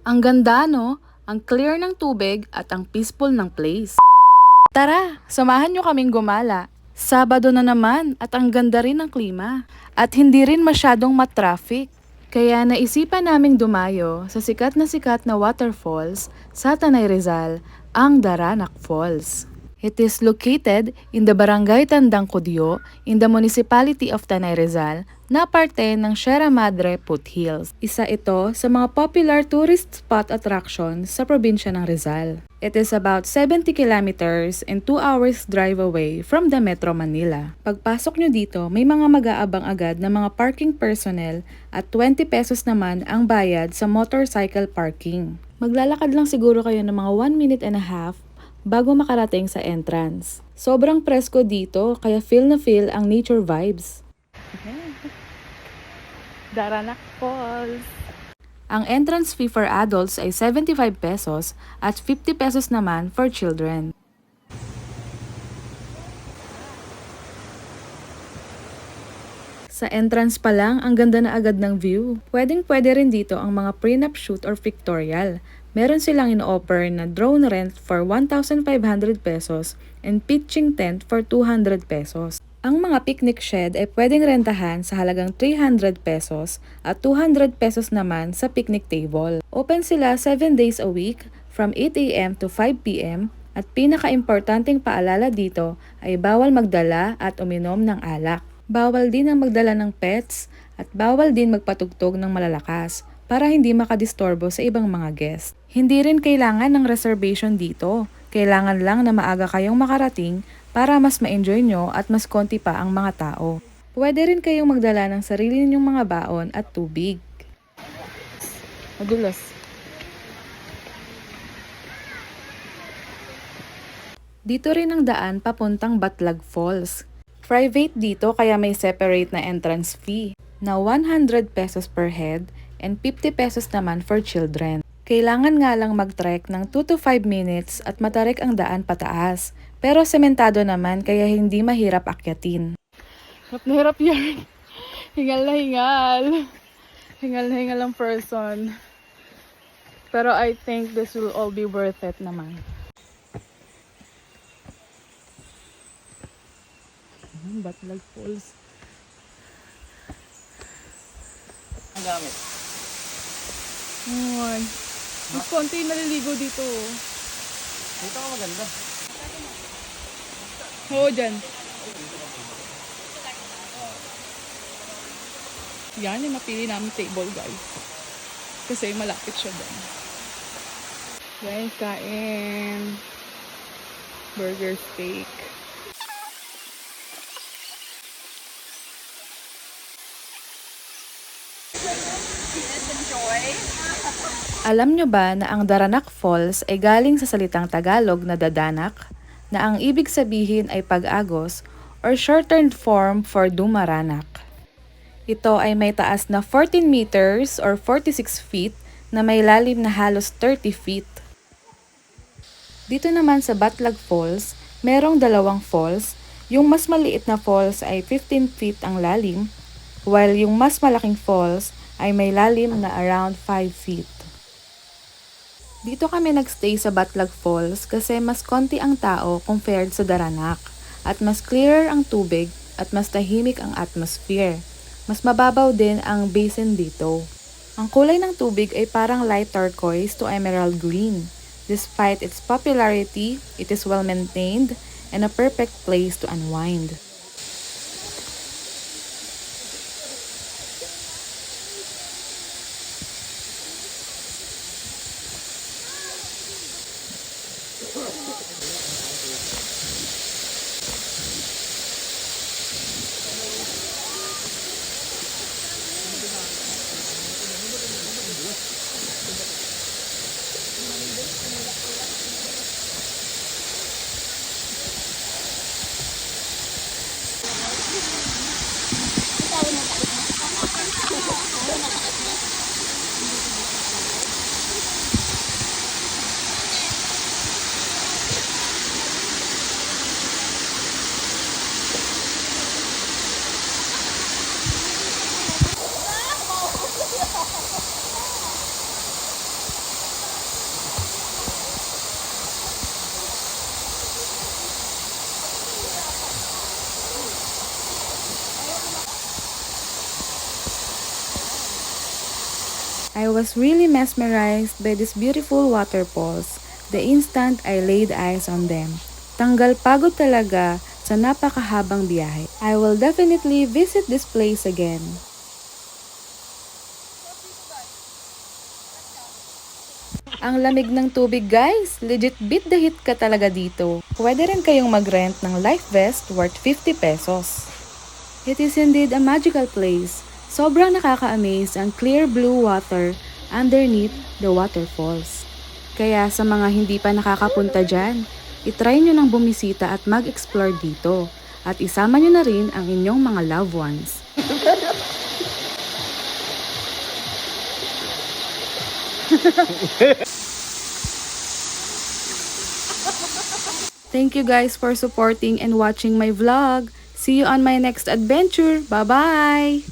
Ang ganda, no? Ang clear ng tubig at ang peaceful ng place. Tara, samahan nyo kaming gumala. Sabado na naman at ang ganda rin ng klima. At hindi rin masyadong matraffic. Kaya naisipan naming dumayo sa sikat na waterfalls sa Tanay Rizal, ang Daranac Falls. It is located in the Barangay Tandang Cudyo in the Municipality of Tanay Rizal na parte ng Sierra Madre Foothills. Isa ito sa mga popular tourist spot attraction sa probinsya ng Rizal. It is about 70 kilometers and 2 hours drive away from the Metro Manila. Pagpasok nyo dito, may mga mag-aabang agad na mga parking personnel at 20 pesos naman ang bayad sa motorcycle parking. Maglalakad lang siguro kayo ng mga 1 minute and a half bago makarating sa entrance. Sobrang presko dito, kaya feel na feel ang nature vibes. Daranac Falls. Ang entrance fee for adults ay 75 pesos at 50 pesos naman for children. Sa entrance pa lang, ang ganda na agad ng view. Pwedeng-pwede rin dito ang mga prenup shoot or pictorial. Meron silang in-offer na drone rent for 1,500 pesos and pitching tent for 200 pesos. Ang mga picnic shed ay pwedeng rentahan sa halagang 300 pesos at 200 pesos naman sa picnic table. Open sila 7 days a week from 8 a.m. to 5 p.m. at pinaka-importanting paalala dito ay bawal magdala at uminom ng alak. Bawal din ang magdala ng pets at bawal din magpatugtog ng malalakas para hindi makadistorbo sa ibang mga guest. Hindi rin kailangan ng reservation dito. Kailangan lang na maaga kayong makarating para mas ma-enjoy nyo at mas konti pa ang mga tao. Pwede rin kayong magdala ng sarili ninyong mga baon at tubig. Madulas. Dito rin ang daan papuntang Batlag Falls. Private dito kaya may separate na entrance fee na 100 pesos per head and 50 pesos naman for children. Kailangan nga lang mag-trek ng 2 to 5 minutes at matarik ang daan pataas. Pero sementado naman kaya hindi mahirap akyatin. Hirap na hirap yan. Hingal na hingal. Hingal na hingal ang person. Pero I think this will all be worth it naman. Batlag Falls. Ang gamit. Ay. Mas konti naliligo dito. Dito ka maganda. Oo, dyan. Yan yung napili namin table, guys. Kasi malapit siya dyan. Guys, kain. Burger steak. Alam nyo ba na ang Daranac Falls ay galing sa salitang Tagalog na dadanak, na ang ibig sabihin ay pag-agos or shortened form for dumaranak. Ito ay may taas na 14 meters or 46 feet na may lalim na halos 30 feet. Dito naman sa Batlag Falls, merong dalawang falls. Yung mas maliit na falls ay 15 feet ang lalim, while yung mas malaking falls ay may lalim na around 5 feet. Dito kami nagstay sa Batlag Falls kasi mas konti ang tao compared sa Daranac at mas clearer ang tubig at mas tahimik ang atmosphere. Mas mababaw din ang basin dito. Ang kulay ng tubig ay parang light turquoise to emerald green. Despite its popularity, it is well maintained and a perfect place to unwind. I was really mesmerized by these beautiful waterfalls the instant I laid eyes on them. Tanggal pagod talaga sa napakahabang biyahe. I will definitely visit this place again. Ang lamig ng tubig guys, legit beat the heat ka talaga dito. Pwede rin kayong mag-rent ng life vest worth 50 pesos. It is indeed a magical place. Sobrang nakaka-amaze ang clear blue water underneath the waterfalls. Kaya sa mga hindi pa nakakapunta dyan, itry nyo nang bumisita at mag-explore dito. At isama nyo na rin ang inyong mga loved ones. Thank you guys for supporting and watching my vlog. See you on my next adventure. Bye-bye!